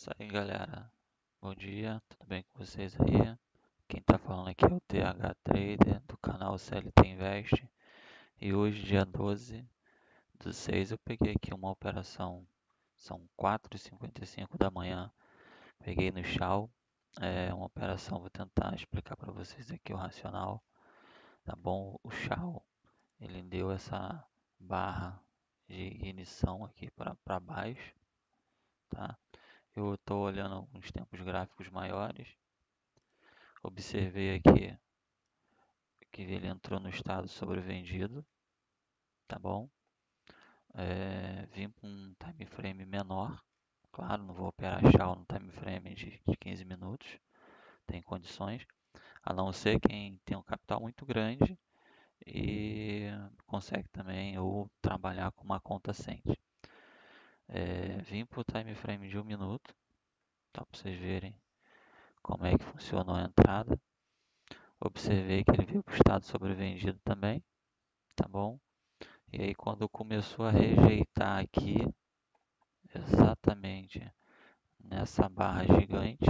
Isso aí, galera. Bom dia, tudo bem com vocês aí? Quem tá falando aqui é o TH Trader do canal CLT Invest. E hoje, dia 12/6, eu peguei aqui uma operação. São 4h55 da manhã. Peguei no Shao. É uma operação, vou tentar explicar para vocês aqui o racional. Tá bom? O Shao, ele deu essa barra de ignição aqui para baixo, tá? Eu estou olhando alguns tempos gráficos maiores. Observei aqui que ele entrou no estado sobrevendido, tá bom? Vim com um time frame menor. Claro, não vou operar Shao no time frame de 15 minutos, tem condições. A não ser quem tem um capital muito grande e consegue também ou trabalhar com uma conta Ascend. Vim para o time frame de 1 minuto, tá, para vocês verem como é que funcionou a entrada. Observei que ele veio para o estado sobrevendido também, tá bom? E aí quando começou a rejeitar aqui, exatamente nessa barra gigante,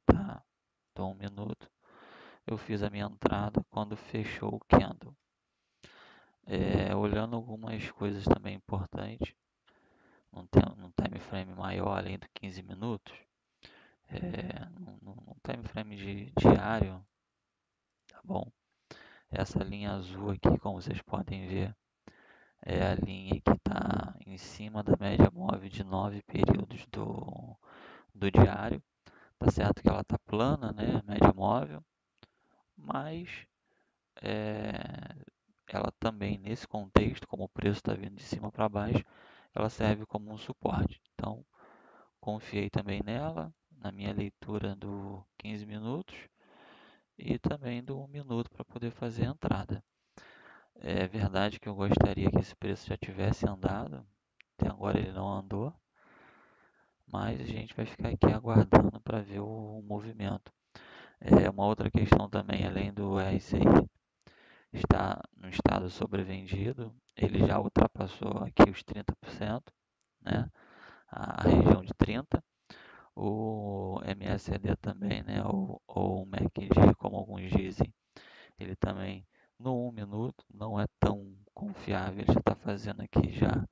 tá? Do 1 minuto, eu fiz a minha entrada quando fechou o candle. Olhando algumas coisas também importantes, num time frame maior, além do 15 minutos, num time frame diário, tá bom? Essa linha azul aqui, como vocês podem ver, é a linha que está em cima da média móvel de 9 períodos do diário. Tá certo que ela está plana, né, média móvel, mas ela também, nesse contexto, como o preço está vindo de cima para baixo, ela serve como um suporte. Então, confiei também nela, na minha leitura do 15 minutos e também do 1 minuto para poder fazer a entrada. É verdade que eu gostaria que esse preço já tivesse andado, até agora ele não andou, mas a gente vai ficar aqui aguardando para ver o movimento. Uma outra questão também, além do RSI está no estado sobrevendido, ele já ultrapassou aqui os 30%, né? A região de 30%. O MACD também, né? Ou o MACD, como alguns dizem, ele também no 1 minuto não é tão confiável, ele já está fazendo aqui já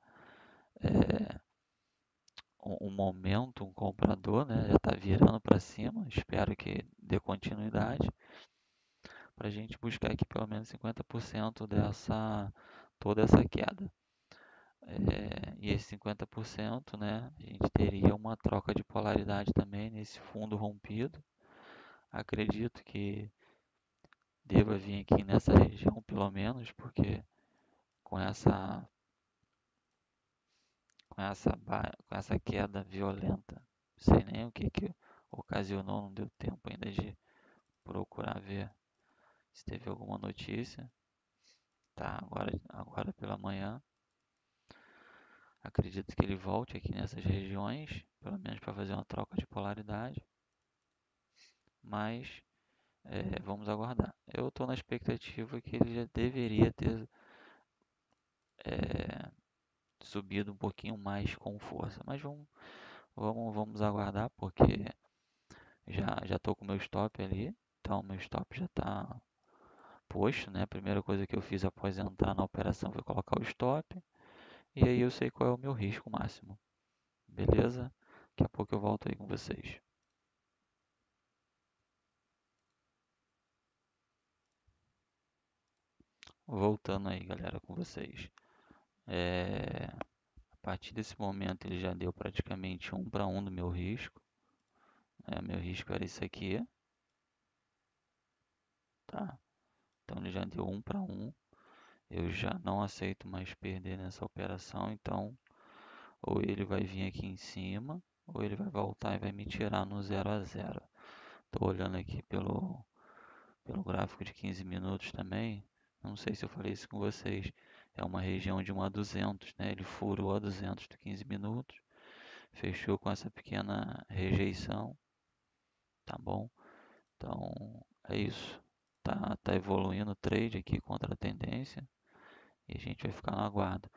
um momento, um comprador, né? Já está virando para cima, espero que dê continuidade para a gente buscar aqui pelo menos 50% toda essa queda. E esse 50%, né, a gente teria uma troca de polaridade também nesse fundo rompido. Acredito que deva vir aqui nessa região pelo menos, porque com essa, com essa queda violenta, não sei nem o que ocasionou, não deu tempo ainda de procurar ver se teve alguma notícia. Tá, agora pela manhã. Acredito que ele volte aqui nessas regiões, pelo menos para fazer uma troca de polaridade. Mas vamos aguardar. Eu estou na expectativa que ele já deveria ter subido um pouquinho mais com força. Mas vamos aguardar, porque já estou com o meu stop ali. Então, meu stop já está posto, né? A primeira coisa que eu fiz após entrar na operação foi colocar o stop. E aí eu sei qual é o meu risco máximo. Beleza? Daqui a pouco eu volto aí com vocês. Voltando aí, galera, com vocês. A partir desse momento ele já deu praticamente 1 para 1 do meu risco. Meu risco era isso aqui, tá? Então ele já deu 1 para 1. Eu já não aceito mais perder nessa operação, então ou ele vai vir aqui em cima, ou ele vai voltar e vai me tirar no 0 a 0. Estou olhando aqui pelo gráfico de 15 minutos também. Não sei se eu falei isso com vocês. É uma região de 1 a 200, né? Ele furou a 200 de 15 minutos. Fechou com essa pequena rejeição, tá bom? Então é isso. Tá evoluindo o trade aqui contra a tendência e a gente vai ficar no aguardo.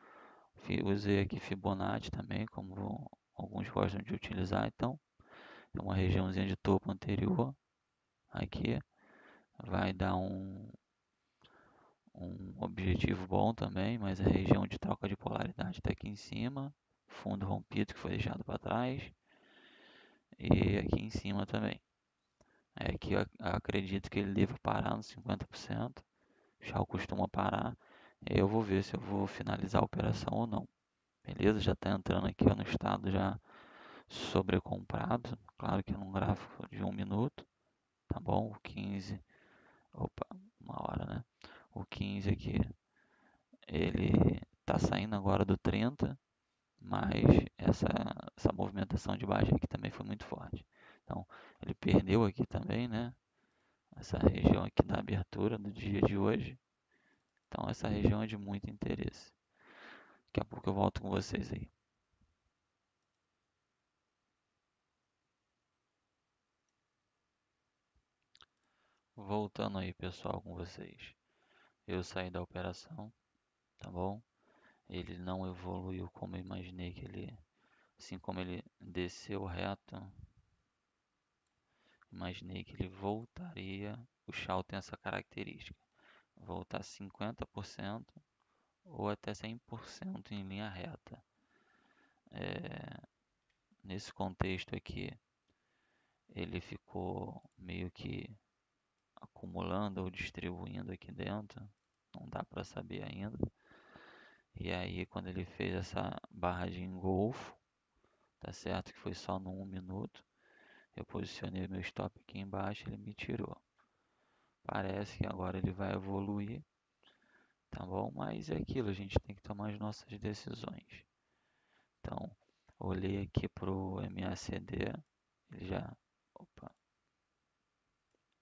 Usei aqui Fibonacci também como alguns gostam de utilizar, então é uma regiãozinha de topo anterior aqui, vai dar um objetivo bom também, mas a região de troca de polaridade está aqui em cima, fundo rompido que foi deixado para trás, e aqui em cima também. Aqui eu acredito que ele deva parar nos 50%, já costuma parar, eu vou ver se eu vou finalizar a operação ou não. Beleza? Já está entrando aqui ó, no estado já sobrecomprado, claro que num gráfico de 1 minuto, tá bom? O 15, opa, 1 hora, né? O 15 aqui, ele tá saindo agora do 30, mas essa movimentação de baixa aqui também foi muito forte. Então, ele perdeu aqui também, né? Essa região aqui da abertura do dia de hoje. Então, essa região é de muito interesse. Daqui a pouco eu volto com vocês aí. Voltando aí, pessoal, com vocês. Eu saí da operação, tá bom? Ele não evoluiu como eu imaginei que ele, assim como ele desceu reto, imaginei que ele voltaria. O Shao tem essa característica, voltar 50% ou até 100% em linha reta. Nesse contexto aqui, ele ficou meio que acumulando ou distribuindo aqui dentro, não dá para saber ainda. E aí, quando ele fez essa barra de engolfo, tá certo que foi só no 1 minuto, eu posicionei meu stop aqui embaixo, ele me tirou. Parece que agora ele vai evoluir, tá bom? Mas é aquilo, a gente tem que tomar as nossas decisões. Então, olhei aqui pro MACD, ele já, opa,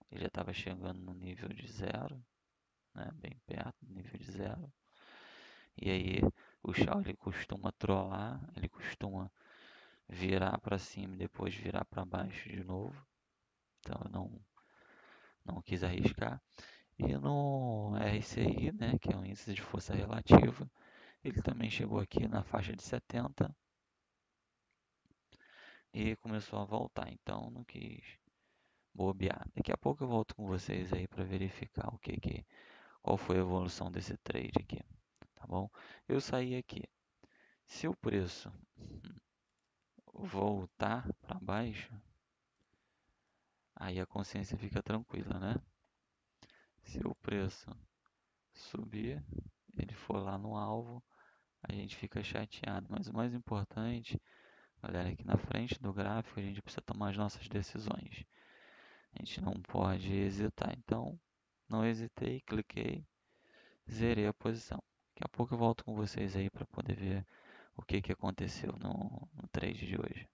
ele já estava chegando no nível de zero, né? Bem perto do nível de zero. E aí, o Shao ele costuma trollar, ele costuma virar para cima e depois virar para baixo de novo. Então, eu não quis arriscar. E no RCI, né, que é o índice de força relativa, ele também chegou aqui na faixa de 70 e começou a voltar. Então não quis bobear. Daqui a pouco eu volto com vocês aí para verificar qual foi a evolução desse trade aqui, tá bom? Eu saí aqui. Se o preço voltar para baixo, aí a consciência fica tranquila, né? Se o preço subir, ele for lá no alvo, a gente fica chateado. Mas o mais importante, galera, aqui na frente do gráfico a gente precisa tomar as nossas decisões. A gente não pode hesitar. Então, não hesitei, cliquei, zerei a posição. Daqui a pouco eu volto com vocês aí para poder ver o que aconteceu no trade de hoje.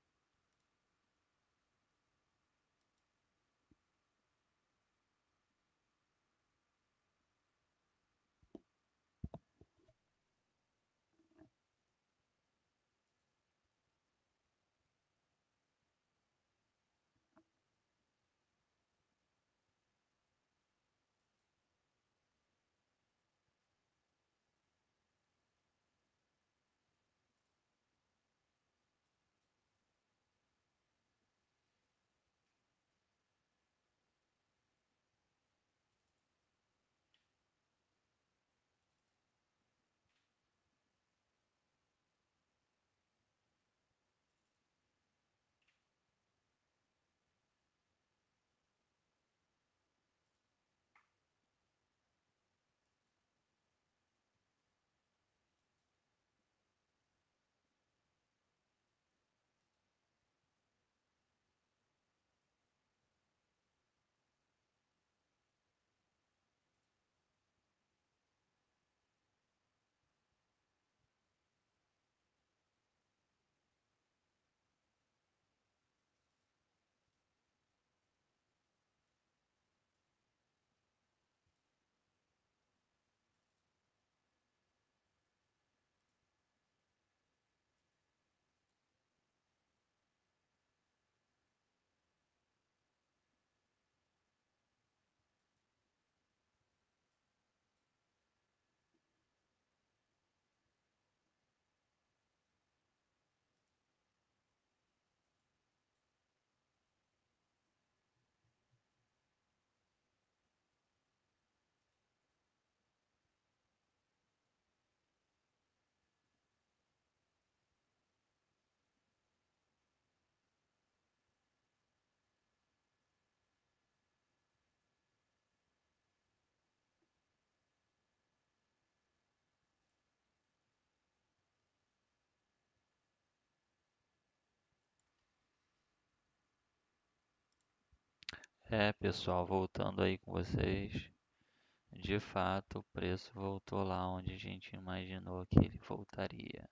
Pessoal, voltando aí com vocês, de fato o preço voltou lá onde a gente imaginou que ele voltaria.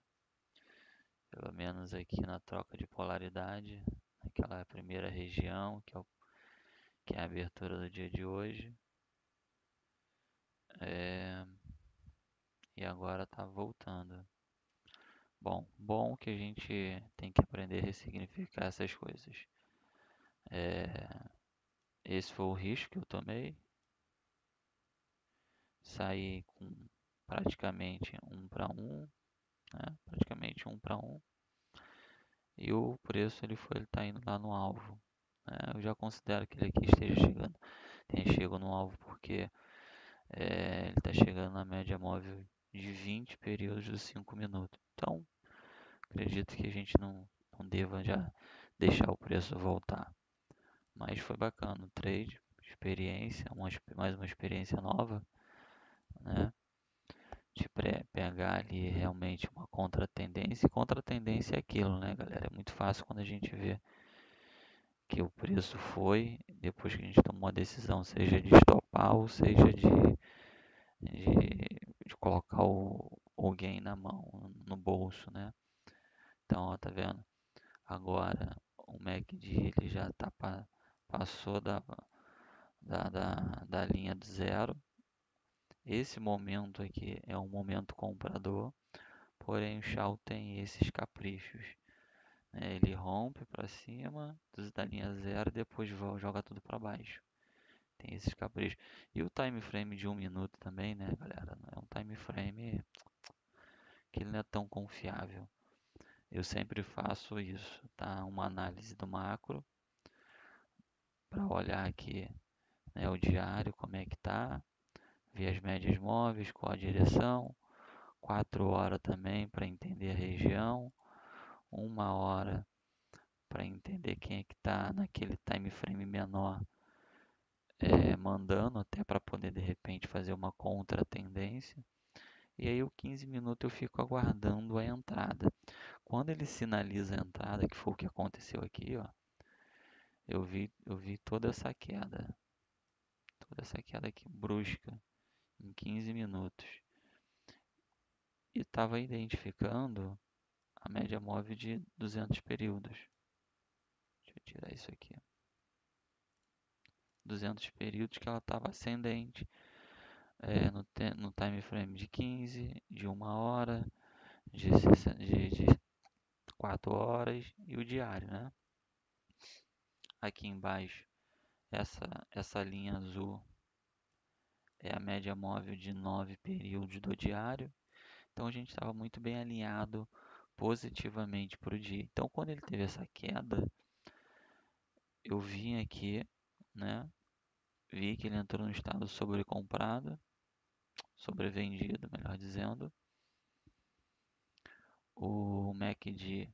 Pelo menos aqui na troca de polaridade, naquela primeira região, que é a abertura do dia de hoje. É, e agora está voltando. Bom que a gente tem que aprender a ressignificar essas coisas. Esse foi o risco que eu tomei. Saí com praticamente um para um, né? Praticamente um para um. E o preço ele tá indo lá no alvo, né? Eu já considero que ele aqui tenha chegado no alvo porque ele está chegando na média móvel de 20 períodos de 5 minutos. Então, acredito que a gente não deva já deixar o preço voltar. Mas foi bacana o trade, experiência, mais uma experiência nova, né? De pegar ali realmente uma contratendência. E contratendência é aquilo, né, galera? É muito fácil quando a gente vê que o preço foi, depois que a gente tomou a decisão, seja de estopar ou seja de colocar o gain na mão, no bolso, né? Então, ó, tá vendo? Agora o MACD ele já passou da linha do zero. Esse momento aqui é um momento comprador, porém o Shao tem esses caprichos, né? Ele rompe para cima da linha zero e depois joga tudo para baixo. Tem esses caprichos. E o time frame de 1 minuto também, né, galera? Não é um time frame que ele não é tão confiável. Eu sempre faço isso, tá? Uma análise do macro para olhar aqui, né, o diário, como é que tá, ver as médias móveis, qual a direção, 4 horas também para entender a região, 1 hora para entender quem é que está naquele time frame menor, mandando até para poder de repente fazer uma contra-tendência. E aí o 15 minutos eu fico aguardando a entrada. Quando ele sinaliza a entrada, que foi o que aconteceu aqui, ó, eu vi toda essa queda aqui brusca em 15 minutos. E estava identificando a média móvel de 200 períodos. Deixa eu tirar isso aqui. 200 períodos que ela estava ascendente no time frame de 15, de 1 hora, de 4 horas e o diário, né? Aqui embaixo, essa linha azul é a média móvel de 9 períodos do diário. Então a gente estava muito bem alinhado positivamente para o dia. Então quando ele teve essa queda, eu vim aqui, né? Vi que ele entrou no estado sobrecomprado, sobrevendido, melhor dizendo. O MACD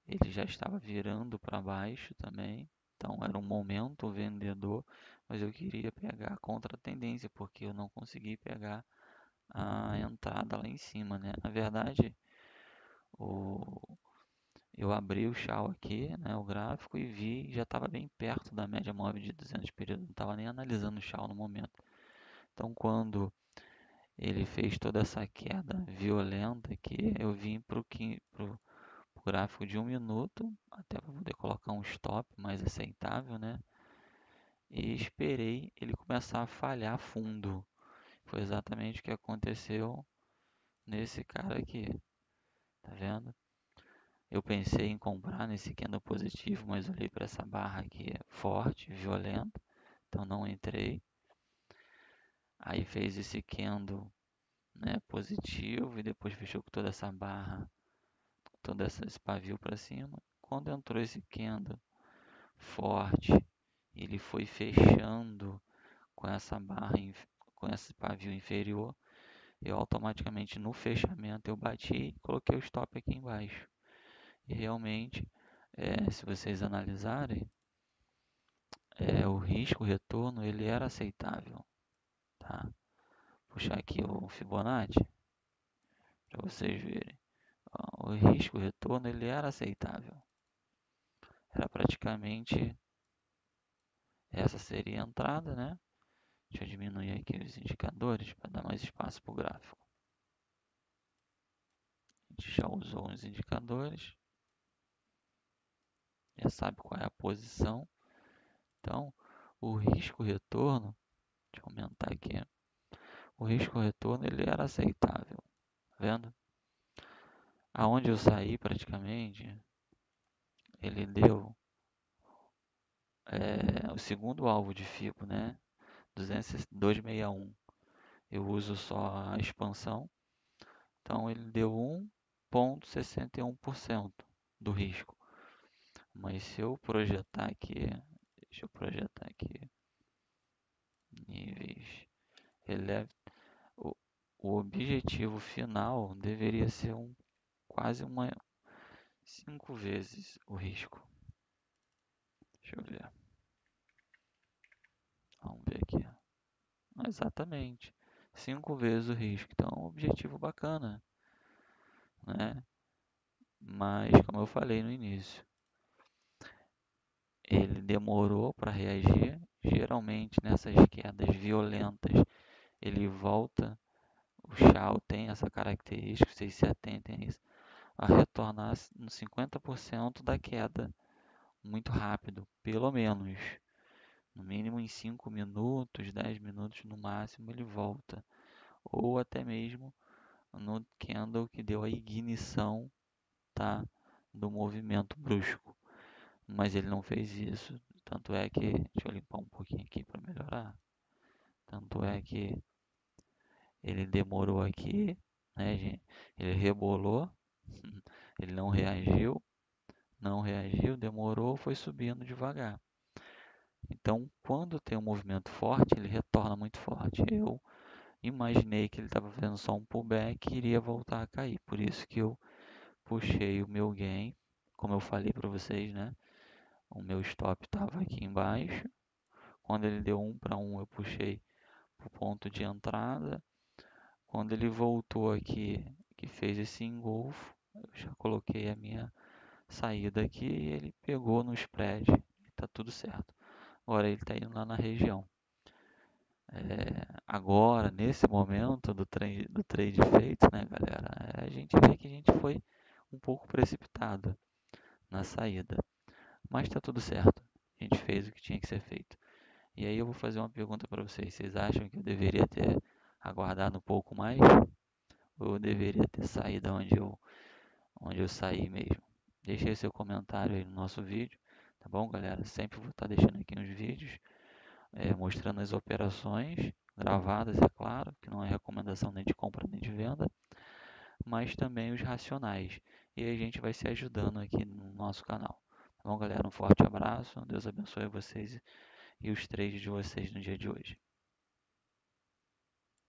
ele já estava virando para baixo também, então era um momento vendedor, mas eu queria pegar a contra-tendência porque eu não consegui pegar a entrada lá em cima, né? Na verdade, o, eu abri o Shao aqui, né, o gráfico, e vi já estava bem perto da média móvel de 200 períodos, não estava nem analisando o Shao no momento. Então, quando ele fez toda essa queda violenta aqui, eu vim para o gráfico de 1 minuto, até para poder colocar um stop mais aceitável, né? E esperei ele começar a falhar fundo. Foi exatamente o que aconteceu nesse cara aqui, tá vendo? Eu pensei em comprar nesse candle positivo, mas olhei para essa barra aqui forte, violenta, então não entrei. Aí fez esse candle, né, positivo e depois fechou com toda essa barra, esse pavio para cima. Quando entrou esse candle forte, ele foi fechando com essa barra, com esse pavio inferior. Eu automaticamente no fechamento eu bati e coloquei o stop aqui embaixo. E realmente, se vocês analisarem, o risco, o retorno, ele era aceitável, tá? Vou puxar aqui o Fibonacci para vocês verem. Ó, o risco, o retorno, ele era aceitável. Era praticamente Essa seria a entrada, né? Deixa eu diminuir aqui os indicadores para dar mais espaço para o gráfico. A gente já usou os indicadores, já sabe qual é a posição. Então, o risco-retorno, deixa eu aumentar aqui, o risco-retorno ele era aceitável, tá vendo? Aonde eu saí praticamente, ele deu o segundo alvo de FIBO, né? 261. Eu uso só a expansão, então ele deu 1,61% do risco. Mas se eu projetar aqui, deixa eu projetar aqui, níveis, o, o objetivo final deveria ser quase 5 vezes o risco. Deixa eu ver. Vamos ver aqui. Exatamente. 5 vezes o risco. Então, é um objetivo bacana, né? Mas, como eu falei no início, ele demorou para reagir. Geralmente, nessas quedas violentas, ele volta. O Shao tem essa característica, vocês se atentem a isso, a retornar nos 50% da queda, muito rápido, pelo menos. No mínimo em 5 minutos, 10 minutos no máximo ele volta. Ou até mesmo no candle que deu a ignição, tá, do movimento brusco. Mas ele não fez isso. Tanto é que, deixa eu limpar um pouquinho aqui para melhorar. Tanto é que ele demorou aqui, né, gente? Ele rebolou, ele não reagiu, demorou, foi subindo devagar. Então, quando tem um movimento forte, ele retorna muito forte. Eu imaginei que ele estava fazendo só um pullback e iria voltar a cair. Por isso que eu puxei o meu gain, como eu falei para vocês, né? O meu stop estava aqui embaixo. Quando ele deu 1 para 1, eu puxei para o ponto de entrada. Quando ele voltou aqui, que fez esse engolfo, eu já coloquei a minha saída aqui e ele pegou no spread. Está tudo certo. Agora ele está indo lá na região. Agora, nesse momento do trade feito, né, galera, a gente vê que a gente foi um pouco precipitado na saída. Mas está tudo certo. A gente fez o que tinha que ser feito. E aí eu vou fazer uma pergunta para vocês. Vocês acham que eu deveria ter aguardado um pouco mais? Ou eu deveria ter saído onde eu saí mesmo? Deixe aí seu comentário aí no nosso vídeo. Tá bom, galera? Sempre vou estar deixando aqui nos vídeos. Mostrando as operações gravadas, é claro, que não é recomendação nem de compra nem de venda, mas também os racionais. E aí a gente vai se ajudando aqui no nosso canal. Tá bom, galera? Um forte abraço, Deus abençoe vocês e os trades de vocês no dia de hoje.